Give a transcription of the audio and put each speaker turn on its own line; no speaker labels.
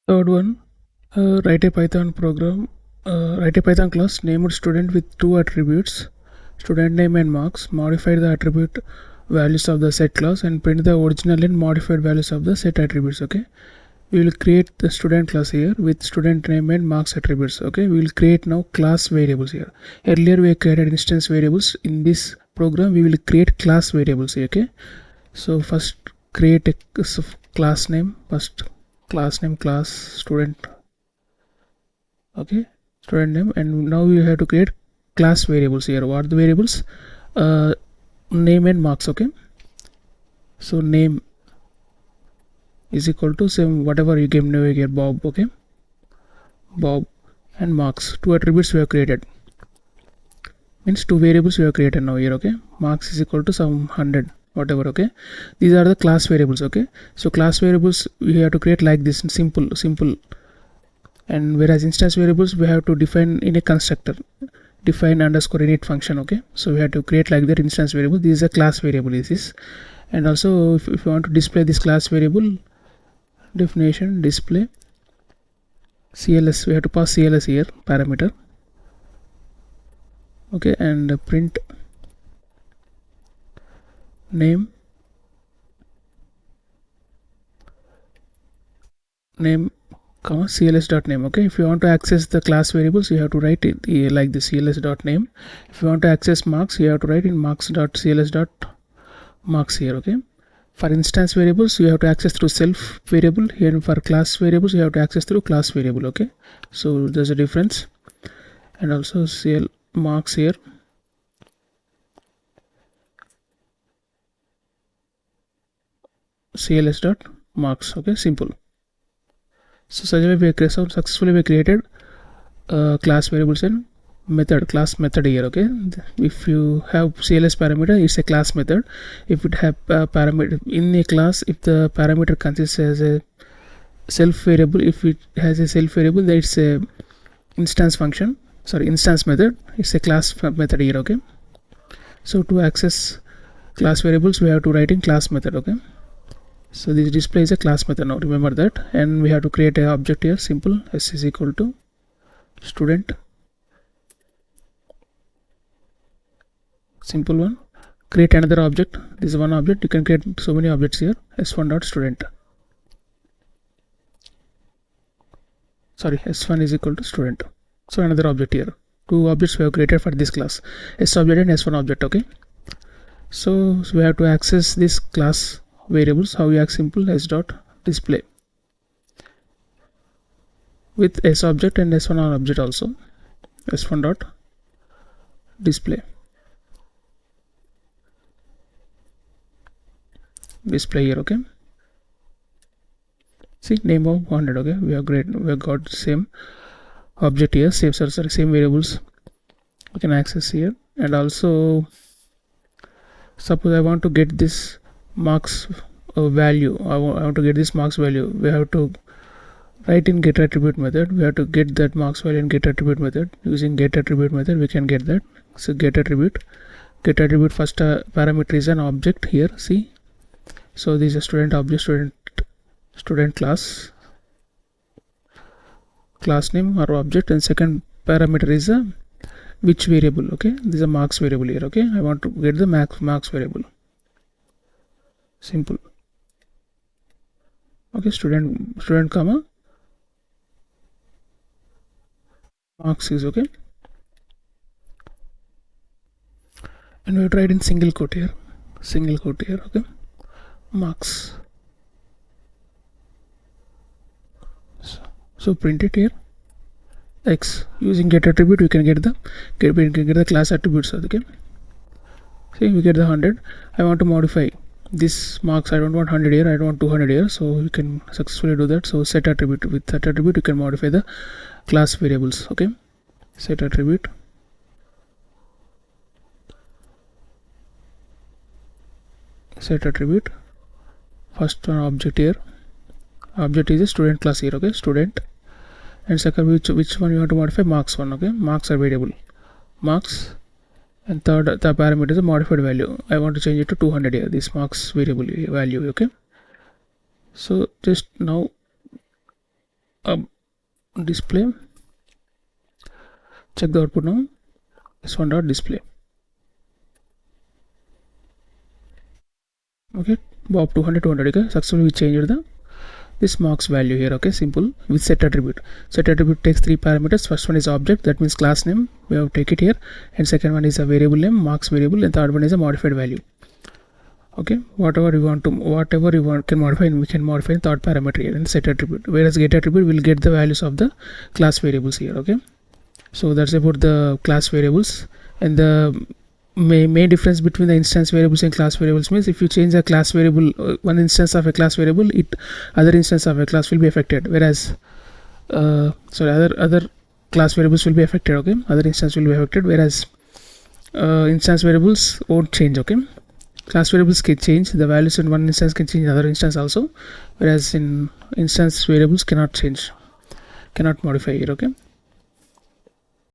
Third one, write a Python program. Write a Python class named student with two attributes, student name and marks. Modify the attribute values of the set class and print the original and modified values of the set attributes. Okay, we will create the student class here with student name and marks attributes. Okay, we will create now class variables here. Earlier we created instance variables. In this program we will create class variables here. Okay, so first create a class name. First class name, class student. Okay, student name, and now we have to create class variables here. What are the variables? Name and marks. Okay, so name is equal to same whatever you give name here, Bob. Okay, Bob, and marks, two attributes we have created, means two variables we have created now here. Okay, marks is equal to some 100 whatever. Okay, these are the class variables. Okay, so class variables we have to create like this, simple, and whereas instance variables we have to define in a constructor, define underscore init function. Okay, so we have to create like that instance variable. This is a class variable, this is. And also if you want to display this class variable, definition display cls, we have to pass cls here, parameter. Okay, and print name comma cls.name. Okay, if you want to access the class variables you have to write it like the cls.name. if you want to access marks you have to write in marks.cls.marks here. Okay, for instance variables you have to access through self variable here, and for class variables you have to access through class variable. Okay, so there's a difference. And also cl marks here, cls.marks. Okay, simple. So such a way we successfully we created class variables and class method here. Okay, if you have cls parameter, it's a class method. If it have parameter in a class, if the parameter consists as a self variable, if it has a self variable, then it's a instance function, sorry, instance method. It's a class method here. Okay, so to access class variables we have to write in class method. Okay, so this display is a class method now, remember that. And we have to create a object here, simple, s is equal to student, simple one. Create another object, this is one object, you can create so many objects here, s1.student, sorry, s1 is equal to student. So another object here, two objects we have created for this class, s object and s1 object. Okay, so we have to access this class variables. How we act? Simple, s dot display with s object and s1 object also, s1 dot display here. Okay, see, name of 100. Okay, we have got same object here, same variables we can access here. And also suppose I want to get this marks value, I want to get this marks value, we have to write in get attribute method. We have to get that marks value in get attribute method. Using get attribute method we can get that. So get attribute first parameter is an object here, see. So this is a student object, student class name or object, and second parameter is a which variable. Okay, this is a marks variable here. Okay, I want to get the marks variable, simple. Okay, student comma marks is okay, and we have tried in single quote here. Okay, marks. So print it here, x. Using get attribute we can get the class attributes. Okay, see, we get the 100. I want to modify this marks, I don't want 100 here, I don't want 200 here, so you can successfully do that. So set attribute, with that attribute you can modify the class variables. Okay, set attribute, first one object here, object is a student class here. Okay, student. And second, which one you want to modify? Marks one. Okay, marks are variable, marks. And third, the parameter is a modified value, I want to change it to 200 here, this marks variable value. Okay, so just now display. Check the output now. This one dot display. Okay, Bob 200 okay, successfully we changed the this marks value here. Okay, simple with set attribute. Set attribute takes 3 parameters. First one is object, that means class name, we have to take it here, and second one is a variable name, marks variable, and third one is a modified value. Okay, whatever you want can modify, and we can modify the third parameter here in set attribute, whereas get attribute will get the values of the class variables here. Okay, so that's about the class variables. And the main difference between the instance variables and class variables means if you change a class variable, one instance of a class variable, other instance of a class will be affected, whereas other class variables will be affected. Okay, other instance will be affected, whereas instance variables won't change. Okay, class variables can change the values in one instance, can change in other instance also, whereas in instance variables cannot change, cannot modify here. Okay.